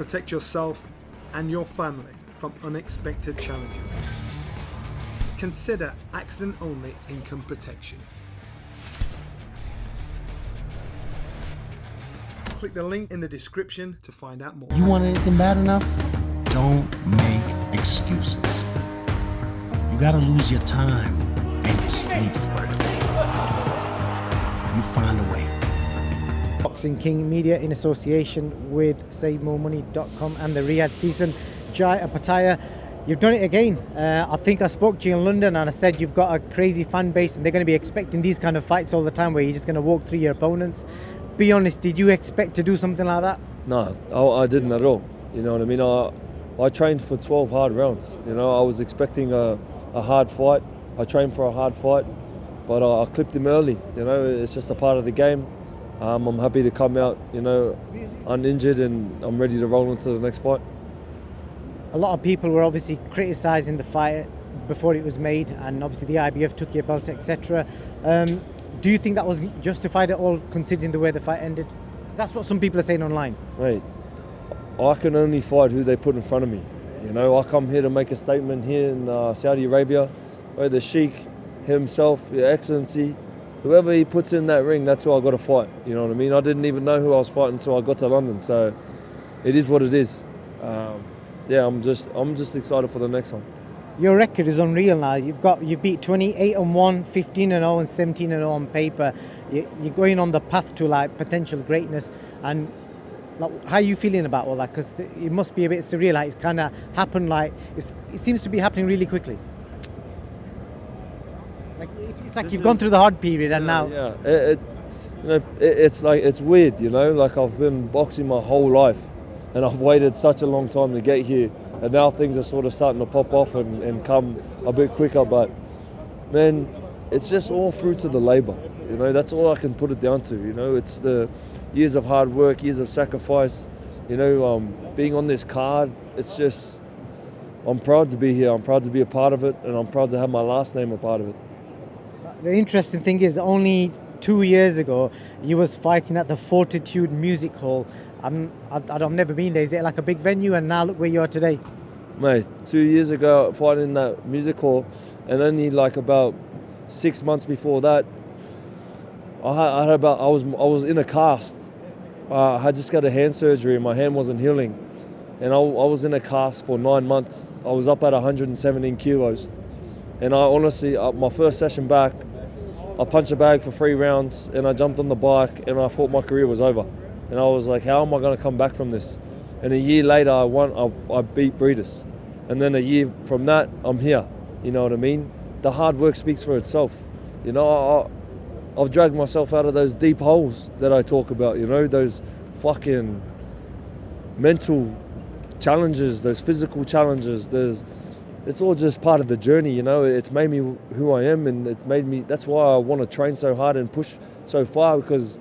protect yourself and your family from unexpected challenges. Consider accident-only income protection. Click the link in the description to find out more. You want anything bad enough? Don't make excuses. You gotta lose your time and your sleep for it. You find a way. Boxing King Media in association with SaveMoreMoney.com and the Riyadh season. Jai Opetaia, you've done it again. I think I spoke to you in London and I said you've got a crazy fan base and they're going to be expecting these kind of fights all the time where you're just going to walk through your opponents. Be honest, did you expect to do something like that? No, I didn't at all. You know what I mean? I trained for 12 hard rounds. You know, I was expecting a hard fight. I trained for a hard fight, but I clipped him early. You know, it's just a part of the game. I'm happy to come out, you know, uninjured, and I'm ready to roll into the next fight. A lot of people were obviously criticising the fight before it was made, and obviously the IBF took your belt, etc. Do you think that was justified at all, considering the way the fight ended? That's what some people are saying online. Mate, I can only fight who they put in front of me. You know, I come here to make a statement here in Saudi Arabia, where the Sheikh himself, Your Excellency, whoever he puts in that ring, that's who I got to fight. You know what I mean? I didn't even know who I was fighting until I got to London. So it is what it is. Yeah, I'm just excited for the next one. Your record is unreal now. You've beat 28-1, 15-0, and 17-0 on paper. You're going on the path to like potential greatness. And like, how are you feeling about all that? Because it must be a bit surreal. Like, it's kind of happened. Like it seems to be happening really quickly. Like it's like you've gone through the hard period and now. Yeah, it's like it's weird. You know, like I've been boxing my whole life, and I've waited such a long time to get here. And now things are sort of starting to pop off and come a bit quicker. But, man, it's just all fruits of the labour. You know, that's all I can put it down to. You know, it's the years of hard work, years of sacrifice. You know, being on this card, it's just, I'm proud to be here. I'm proud to be a part of it. And I'm proud to have my last name a part of it. The interesting thing is only 2 years ago, you was fighting at the Fortitude Music Hall. I've never been there. Is it like a big venue? And now look where you are today. Mate, 2 years ago, fighting in that music hall, and only like about 6 months before that, I was in a cast. I had just got a hand surgery and my hand wasn't healing, and I was in a cast for 9 months. I was up at 117 kilos, and I honestly, my first session back, I punched a bag for 3 rounds, and I jumped on the bike, and I thought my career was over. And I was like, how am I going to come back from this? And a year later, I beat Breeders. And then a year from that, I'm here. You know what I mean? The hard work speaks for itself. You know, I've dragged myself out of those deep holes that I talk about, you know, those fucking mental challenges, those physical challenges. It's all just part of the journey, you know. It's made me who I am, and it's made me, that's why I want to train so hard and push so far, because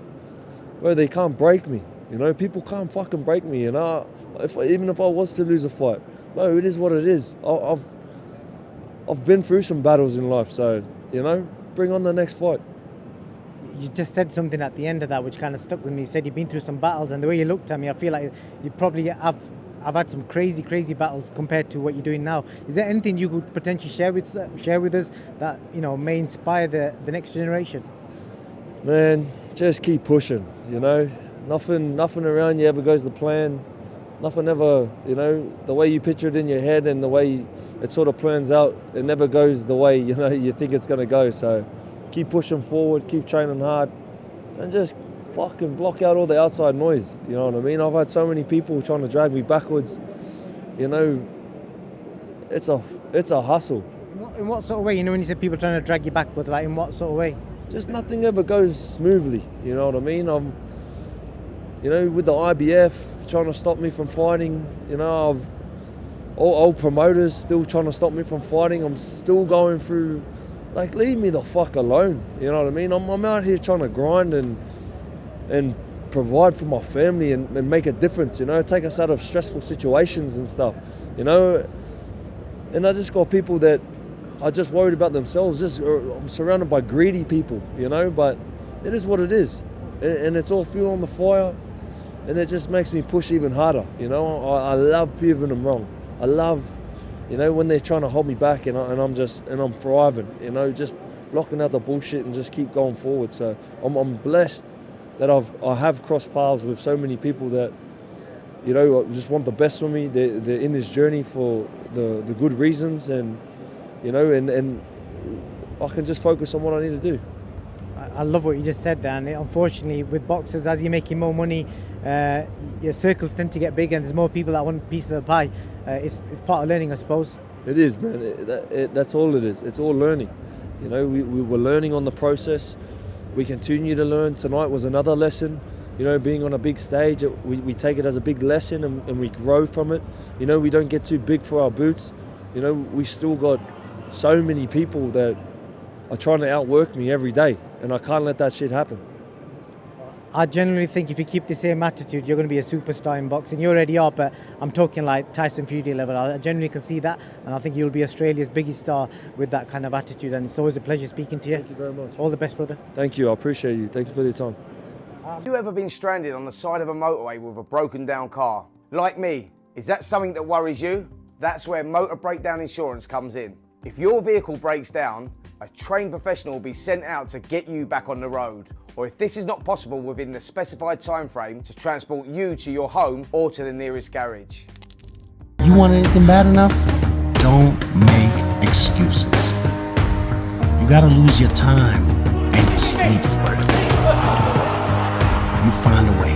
well, they can't break me, you know. People can't fucking break me, you know. Even if I was to lose a fight, no, it is what it is. I've been through some battles in life, so you know, bring on the next fight. You just said something at the end of that which kind of stuck with me. You said you've been through some battles, and the way you looked at me, I feel like you probably have had some crazy battles compared to what you're doing now. Is there anything you could potentially share with us that, you know, may inspire the next generation? Man, just keep pushing, you know. Nothing around you ever goes to plan. Nothing ever, you know, the way you picture it in your head and the way it sort of plans out, it never goes the way, you know, you think it's going to go. So keep pushing forward, keep training hard, and just fucking block out all the outside noise, you know what I mean? I've had so many people trying to drag me backwards, you know. It's a hustle. In what sort of way? You know, when you said people trying to drag you backwards, like in what sort of way? Just nothing ever goes smoothly, you know what I mean? You know, with the IBF trying to stop me from fighting, you know, old promoters still trying to stop me from fighting. I'm still going through, like, leave me the fuck alone, you know what I mean? I'm out here trying to grind and provide for my family and make a difference, you know, take us out of stressful situations and stuff, you know. And I just got people that are just worried about themselves. I'm surrounded by greedy people, you know, but it is what it is. And it's all fuel on the fire. and it just makes me push even harder. You know, I love proving them wrong. I love, you know, when they're trying to hold me back, and I'm thriving. You know, just blocking out the bullshit and just keep going forward. So I'm blessed that I have crossed paths with so many people that, you know, just want the best for me. They're in this journey for the good reasons, and you know, and I can just focus on what I need to do. I love what you just said, Dan. Unfortunately, with boxers, as you're making more money, your circles tend to get bigger, and there's more people that want a piece of the pie. It's part of learning, I suppose. It is, man. That's all it is. It's all learning. You know, we were learning on the process. We continue to learn. Tonight was another lesson. You know, being on a big stage, we take it as a big lesson, and we grow from it. You know, we don't get too big for our boots. You know, we still got so many people that are trying to outwork me every day, and I can't let that shit happen. I genuinely think if you keep the same attitude, you're going to be a superstar in boxing. You already are, but I'm talking like Tyson Fury level. I genuinely can see that, and I think you'll be Australia's biggest star with that kind of attitude, and it's always a pleasure speaking to you. Thank you very much. All the best, brother. Thank you. I appreciate you. Thank you for your time. Have you ever been stranded on the side of a motorway with a broken down car? Like me, is that something that worries you? That's where motor breakdown insurance comes in. If your vehicle breaks down, a trained professional will be sent out to get you back on the road. Or if this is not possible within the specified time frame, to transport you to your home or to the nearest garage. You want anything bad enough? Don't make excuses. You gotta lose your time and your sleep for it. You find a way